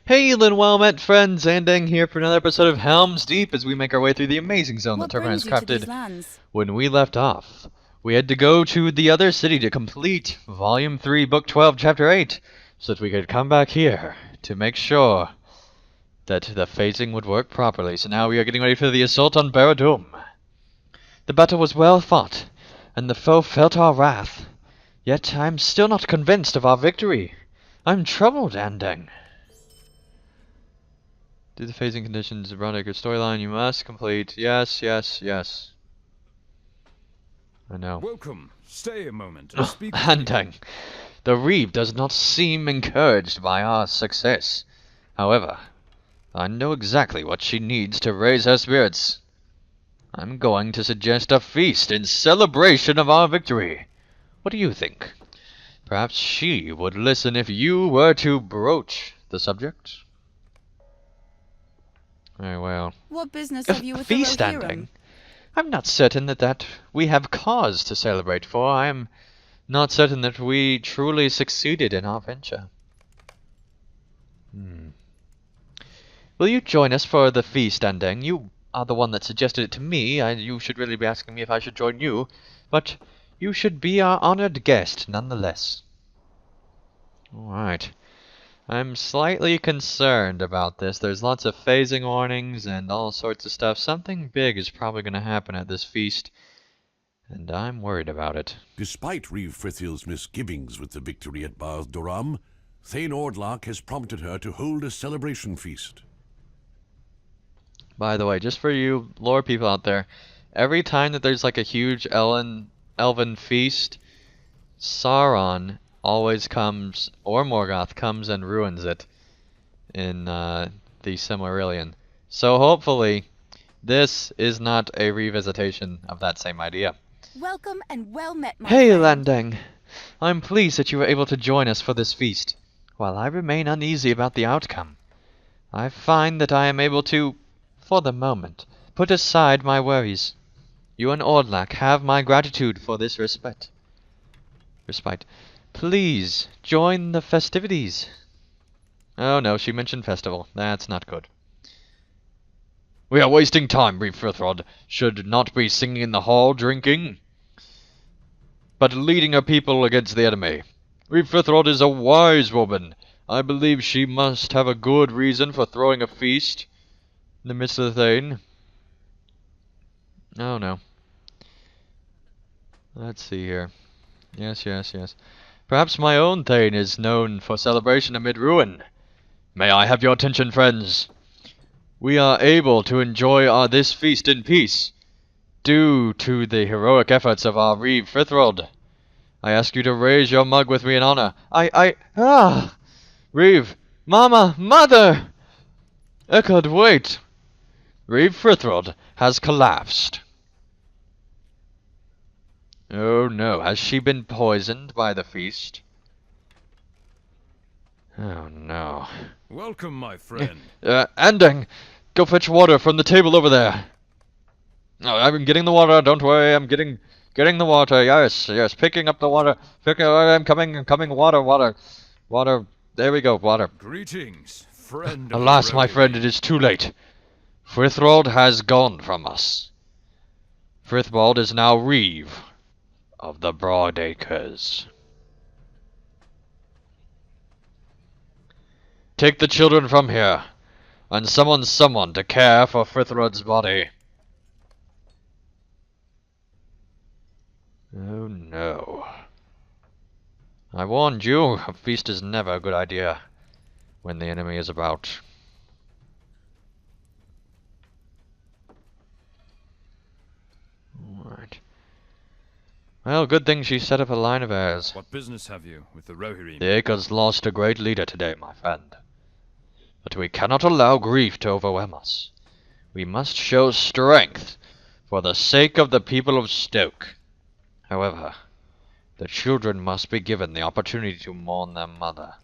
Hail and well met friends, Andang here for another episode of Helm's Deep as we make our way through the amazing zone that What Turban has brings you to these crafted. lands? When we left off, we had to go to the other city to complete Volume 3, Book 12, Chapter 8, so that we could come back here to make sure that the phasing would work properly. So now we are getting ready for the assault on Barad-dûr. The battle was well fought, and the foe felt our wrath. Yet I am still not convinced of our victory. I'm troubled, Andang. Do the phasing conditions of Broadachres storyline you must complete. Yes, yes, yes. I know. Welcome. Stay a moment and speak with me. Andang, the Reeve does not seem encouraged by our success. However, I know exactly what she needs to raise her spirits. I'm going to suggest a feast in celebration of our victory. What do you think? Perhaps she would listen if you were to broach the subject? Very well. What business have you A with the feast, Rohirrim? Andang? I'm not certain that we have cause to celebrate, for I am not certain that we truly succeeded in our venture. Will you join us for the feast, Andang? You are the one that suggested it to me. You should really be asking me if I should join you, but you should be our honored guest nonetheless. Alright. I'm slightly concerned about this. There's lots of phasing warnings and all sorts of stuff. Something big is probably going to happen at this feast, and I'm worried about it. Despite Reeve Frithil's misgivings with the victory at Barad-dûr, Thane Ordlach has prompted her to hold a celebration feast. By the way, just for you lore people out there, every time that there's like a huge elven feast, Sauron always comes, or Morgoth comes and ruins it in the Silmarillion. So hopefully, this is not a revisitation of that same idea. Welcome and well met, my Hey, friend. Landang! I'm pleased that you were able to join us for this feast. While I remain uneasy about the outcome, I find that I am able to, for the moment, put aside my worries. You and Ordlach have my gratitude for this respite. Please, join the festivities. Oh no, she mentioned festival. That's not good. We are wasting time, Reeve Frithod. Should not be singing in the hall, drinking, but leading her people against the enemy. Reeve Frithod is a wise woman. I believe she must have a good reason for throwing a feast in the midst of the Thane. Oh no. Let's see here. Yes, yes, yes. Perhaps my own Thane is known for celebration amid ruin. May I have your attention, friends? We are able to enjoy this feast in peace, due to the heroic efforts of our Reeve Frithod. I ask you to raise your mug with me in honor. Reeve, Mama, Mother! Echoed, wait. Reeve Frithod has collapsed. Oh no, has she been poisoned by the feast? Oh no. Welcome, my friend. Andang, go fetch water from the table over there. Oh, I'm getting the water, don't worry, I'm getting the water, yes, yes, picking up the water, I'm coming, water, there we go, water. Greetings, friend. Alas, my friend, it is too late. Frithrold has gone from us. Frithbald is now Reeve of the Broadacres. Take the children from here, and summon someone to care for Frithrod's body. Oh no. I warned you, a feast is never a good idea when the enemy is about. Alright. Well, good thing she set up a line of heirs. What business have you with the Rohirrim? The Acres lost a great leader today, my friend. But we cannot allow grief to overwhelm us. We must show strength for the sake of the people of Stoke. However, the children must be given the opportunity to mourn their mother.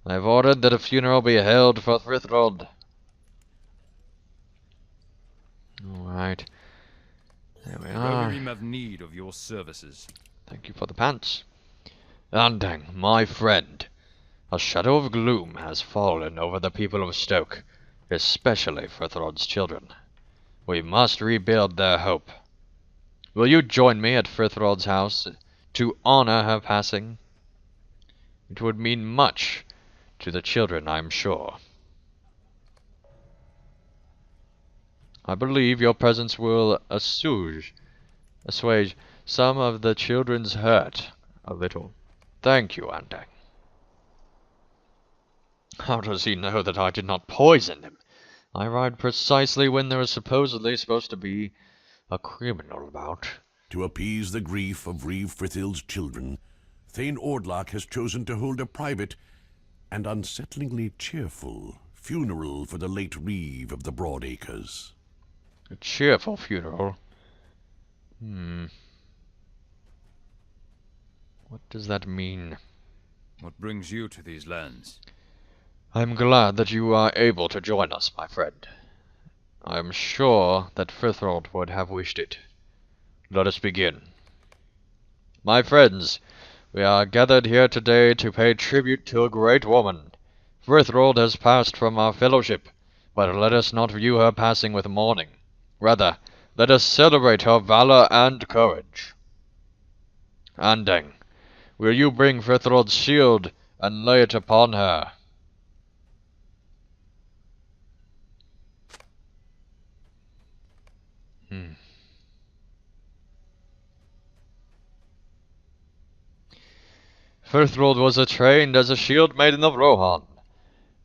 I have ordered that a funeral be held for Frithrold. Alright. There we The are. Rohirrim have need of your services. Thank you for the pants. Andang, my friend, A shadow of gloom has fallen over the people of Stoke, especially Frithrod's children. We must rebuild their hope. Will you join me at Frithrod's house to honor her passing? It would mean much to the children, I'm sure. I believe your presence will assuage some of the children's hurt a little. Thank you, Andang. How does he know that I did not poison him? I ride precisely when there is supposedly supposed to be a criminal about. To appease the grief of Reeve Frithild's children, Thane Ordlach has chosen to hold a private and unsettlingly cheerful funeral for the late Reeve of the Broadacres. A cheerful funeral? What does that mean? What brings you to these lands? I'm glad that you are able to join us, my friend. I am sure that Frithrold would have wished it. Let us begin. My friends, we are gathered here today to pay tribute to a great woman. Frithrold has passed from our fellowship, but let us not view her passing with mourning. Rather, let us celebrate her valor and courage. Andang, will you bring Frithrod's shield and lay it upon her? Frithrold was trained as a shield maiden of Rohan,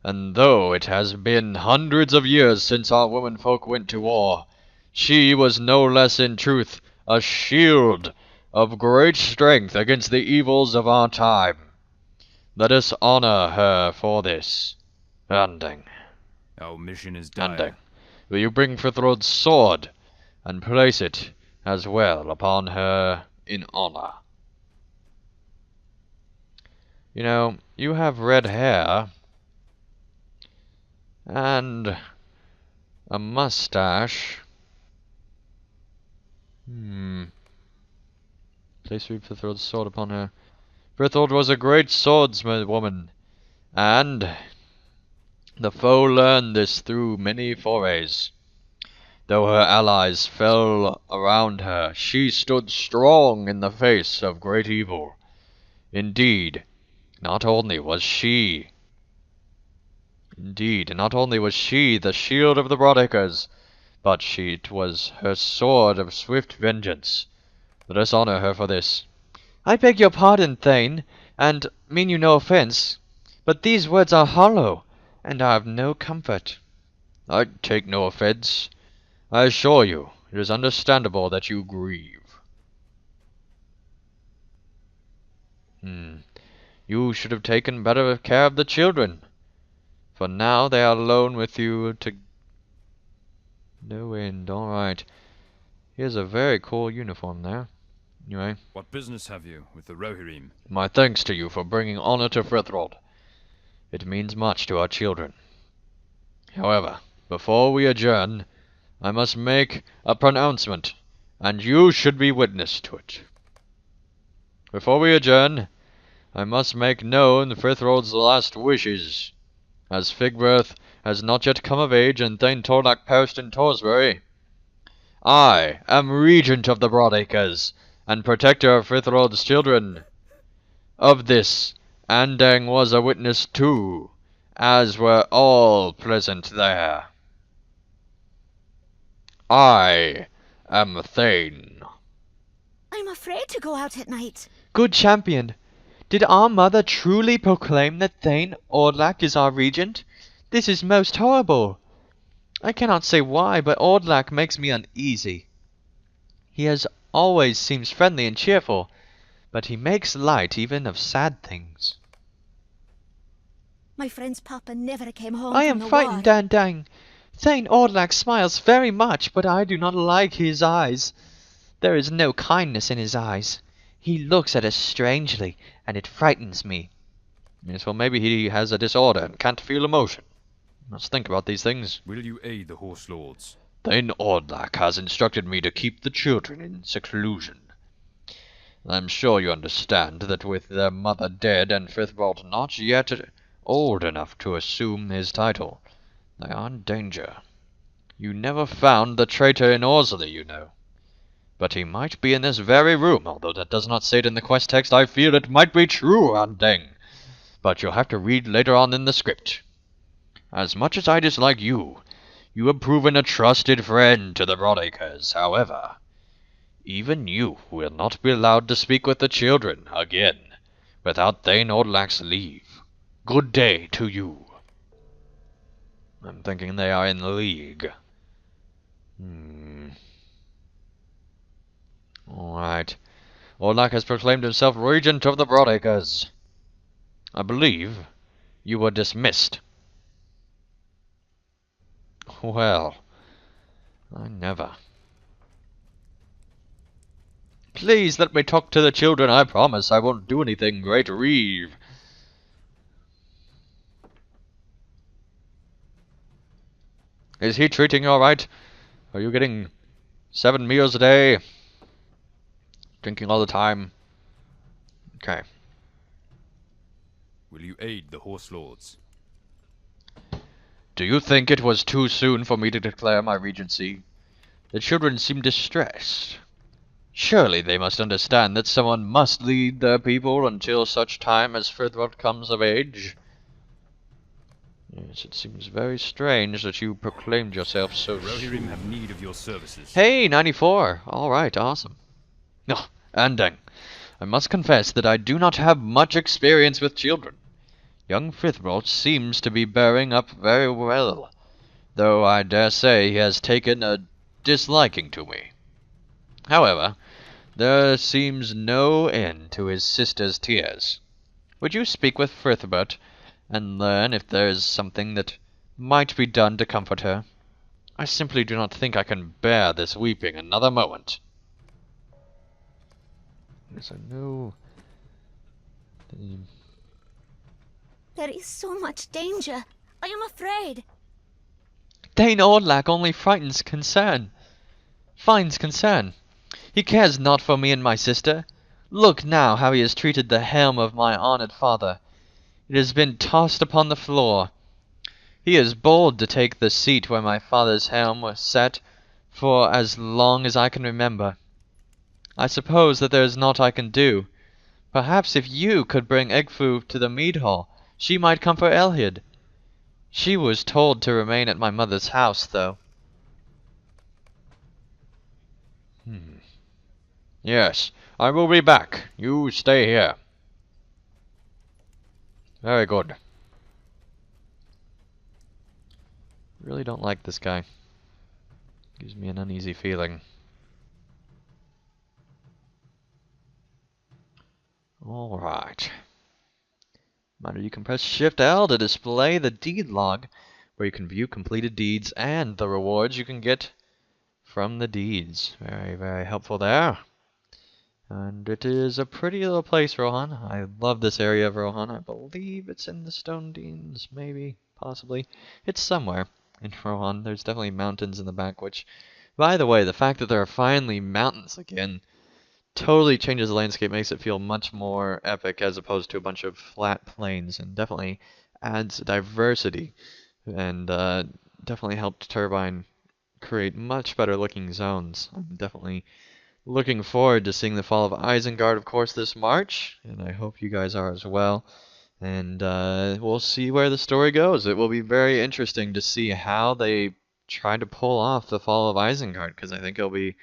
and though it has been hundreds of years since our womenfolk went to war, she was no less in truth a shield of great strength against the evils of our time. Let us honor her for this. Andang. Our mission is dire. Andang, will you bring Frithrod's sword and place it as well upon her in honor? You know, you have red hair and a mustache. Place Frithrod's sword upon her. Frithrold was a great swordsman woman, and the foe learned this through many forays. Though her allies fell around her, she stood strong in the face of great evil. Indeed, not only was she the shield of the Broadacres, but it was her sword of swift vengeance. Let us honor her for this. I beg your pardon, Thane, and mean you no offense, but these words are hollow, and are of no comfort. I take no offense. I assure you, it is understandable that you grieve. You should have taken better care of the children, for now they are alone with you to no end. Alright. Here's a very cool uniform there. Anyway. What business have you with the Rohirrim? My thanks to you for bringing honor to Frithrold. It means much to our children. However, before we adjourn, I must make a pronouncement, and you should be witness to it. Before we adjourn, I must make known Frithrold's last wishes. As Figbirth has not yet come of age and Thane Torlak perished in Torsbury, I am regent of the Broadacres and protector of Frithrold's children. Of this, Andang was a witness too, as were all present there. I am Thane. I'm afraid to go out at night. Good champion, did our mother truly proclaim that Thane Ordlach is our regent? This is most horrible. I cannot say why, but Ordlach makes me uneasy. He has always seems friendly and cheerful, but he makes light even of sad things. My friend's papa never came home I from am the frightened, war. Dandang. Thane Ordlach smiles very much, but I do not like his eyes. There is no kindness in his eyes. He looks at us strangely, and it frightens me. Yes, well, maybe he has a disorder and can't feel emotion. Must think about these things. Will you aid the horse lords? Thane Ordlach has instructed me to keep the children in seclusion. I'm sure you understand that with their mother dead and Frithbald not yet old enough to assume his title, they are in danger. You never found the traitor in Orsley, you know. But he might be in this very room, although that does not say it in the quest text. I feel it might be true, Andeng. But you'll have to read later on in the script. As much as I dislike you, you have proven a trusted friend to the Broadacres. However, even you will not be allowed to speak with the children again without Thane Ordlach's leave. Good day to you. I'm thinking they are in league. Alright. Ordlach has proclaimed himself regent of the Broadacres. I believe you were dismissed. Well, I never. Please let me talk to the children. I promise I won't do anything, Great Reeve. Is he treating you alright? Are you getting 7 meals a day? Drinking all the time? Okay. Will you aid the horse lords? Do you think it was too soon for me to declare my regency? The children seem distressed. Surely they must understand that someone must lead their people until such time as Frithbald comes of age. Yes, it seems very strange that you proclaimed yourself so The Rohirrim soon. have need of your services. Hey, 94! Alright, awesome. Oh, Andeng, I must confess that I do not have much experience with children. Young Frithbald seems to be bearing up very well, though I dare say he has taken a disliking to me. However, there seems no end to his sister's tears. Would you speak with Frithbert and learn if there is something that might be done to comfort her? I simply do not think I can bear this weeping another moment. Yes, I know. There is so much danger. I am afraid. Thane Ordlach only finds concern. He cares not for me and my sister. Look now how he has treated the helm of my honoured father. It has been tossed upon the floor. He is bold to take the seat where my father's helm was set for as long as I can remember. I suppose that there is naught I can do. Perhaps if you could bring Egfu to the mead hall, she might comfort Elhid. She was told to remain at my mother's house, though. Yes, I will be back. You stay here. Very good. Really don't like this guy. Gives me an uneasy feeling. Alright. Reminder, you can press Shift L to display the deed log, where you can view completed deeds and the rewards you can get from the deeds. Very, very helpful there. And it is a pretty little place, Rohan. I love this area of Rohan. I believe it's in the Stone Deans, maybe, possibly. It's somewhere in Rohan. There's definitely mountains in the back, which, by the way, the fact that there are finally mountains again totally changes the landscape, makes it feel much more epic as opposed to a bunch of flat plains, and definitely adds diversity, and definitely helped Turbine create much better looking zones. I'm definitely looking forward to seeing the fall of Isengard, of course, this March, and I hope you guys are as well. And we'll see where the story goes. It will be very interesting to see how they try to pull off the fall of Isengard, because I think it'll be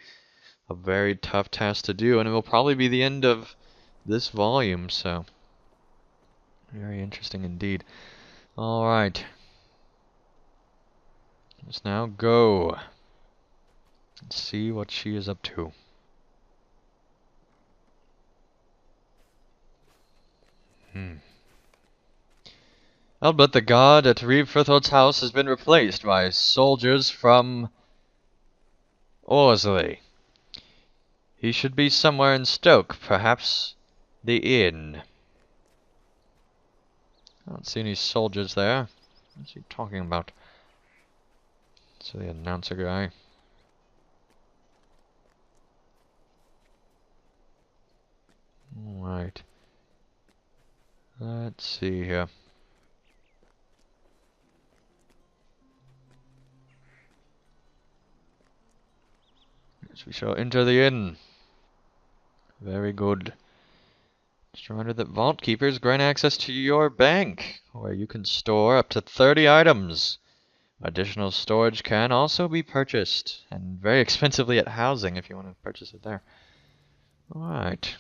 a very tough task to do, and it will probably be the end of this volume, so very interesting indeed. Alright. Let's now go and see what she is up to. Albert the guard at Reeve Frithrod's house has been replaced by soldiers from Orsley. He should be somewhere in Stoke, perhaps the inn. I don't see any soldiers there. What's he talking about? It's the announcer guy. Alright. Let's see here. Yes, we shall enter the inn. Very good. Just a reminder that vault keepers grant access to your bank, where you can store up to 30 items. Additional storage can also be purchased, and very expensively at housing if you want to purchase it there. Alright.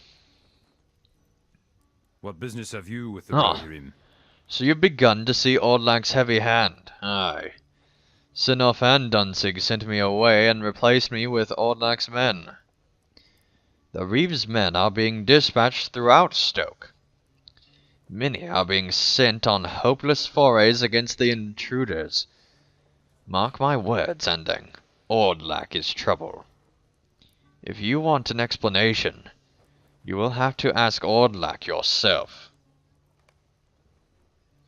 What business have you with the Ah. Rohirrim? So you've begun to see Ordlak's heavy hand. Aye. Sinoff and Dunsig sent me away and replaced me with Ordlak's men. The Reeves men are being dispatched throughout Stoke. Many are being sent on hopeless forays against the intruders. Mark my words, Ending. Ordlak is trouble. If you want an explanation, you will have to ask Ordlak yourself.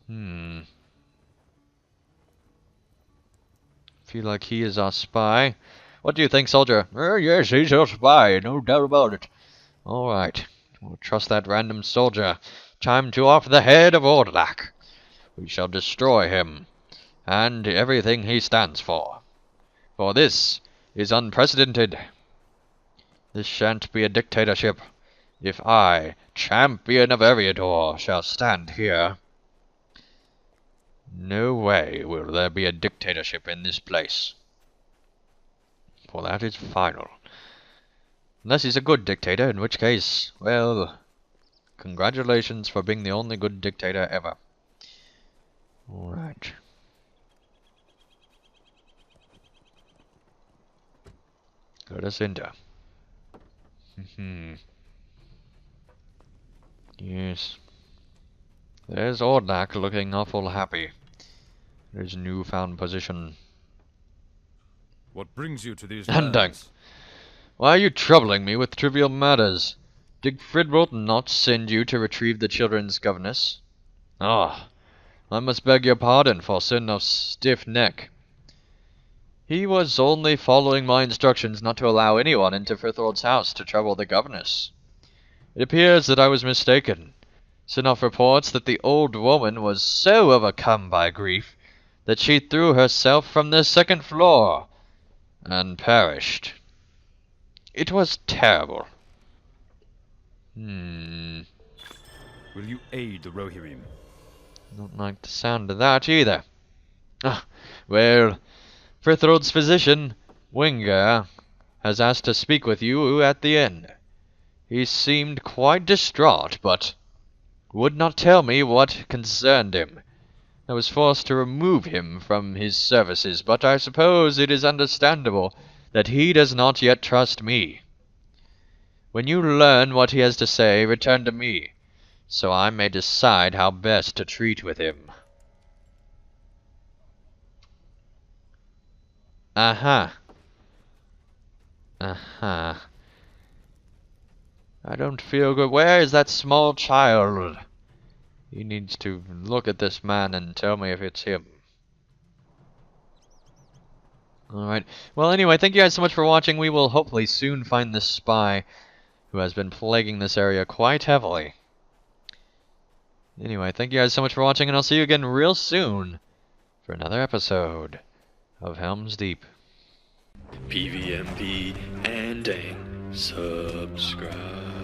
Feel like he is our spy. What do you think, soldier? Yes, he's our spy, no doubt about it. Alright, we'll trust that random soldier. Time to off the head of Ordlak. We shall destroy him, and everything he stands for. For this is unprecedented. This shan't be a dictatorship, if I, champion of Eriador, shall stand here. No way will there be a dictatorship in this place. For that is final. Unless he's a good dictator, in which case, well, congratulations for being the only good dictator ever. Alright. Let us enter. Yes. There's Ordlak looking awful happy. His newfound position. What brings you to these Ending. lands? Why are you troubling me with trivial matters? Did Fridbolt not send you to retrieve the children's governess? Ah, I must beg your pardon for Sinnoff's stiff neck. He was only following my instructions not to allow anyone into Frithord's house to trouble the governess. It appears that I was mistaken. Sinnoff reports that the old woman was so overcome by grief that she threw herself from the second floor and perished. It was terrible. Will you aid the Rohirrim? Don't like the sound of that either. Ah, well, Frithrod's physician, Winger, has asked to speak with you at the inn. He seemed quite distraught, but would not tell me what concerned him. I was forced to remove him from his services, but I suppose it is understandable that he does not yet trust me. When you learn what he has to say, return to me, so I may decide how best to treat with him. Aha. Aha. I don't feel good. Where is that small child? He needs to look at this man and tell me if it's him. Alright. Well, anyway, thank you guys so much for watching. We will hopefully soon find this spy who has been plaguing this area quite heavily. Anyway, thank you guys so much for watching, and I'll see you again real soon for another episode of Helm's Deep. PVMP ending. Subscribe.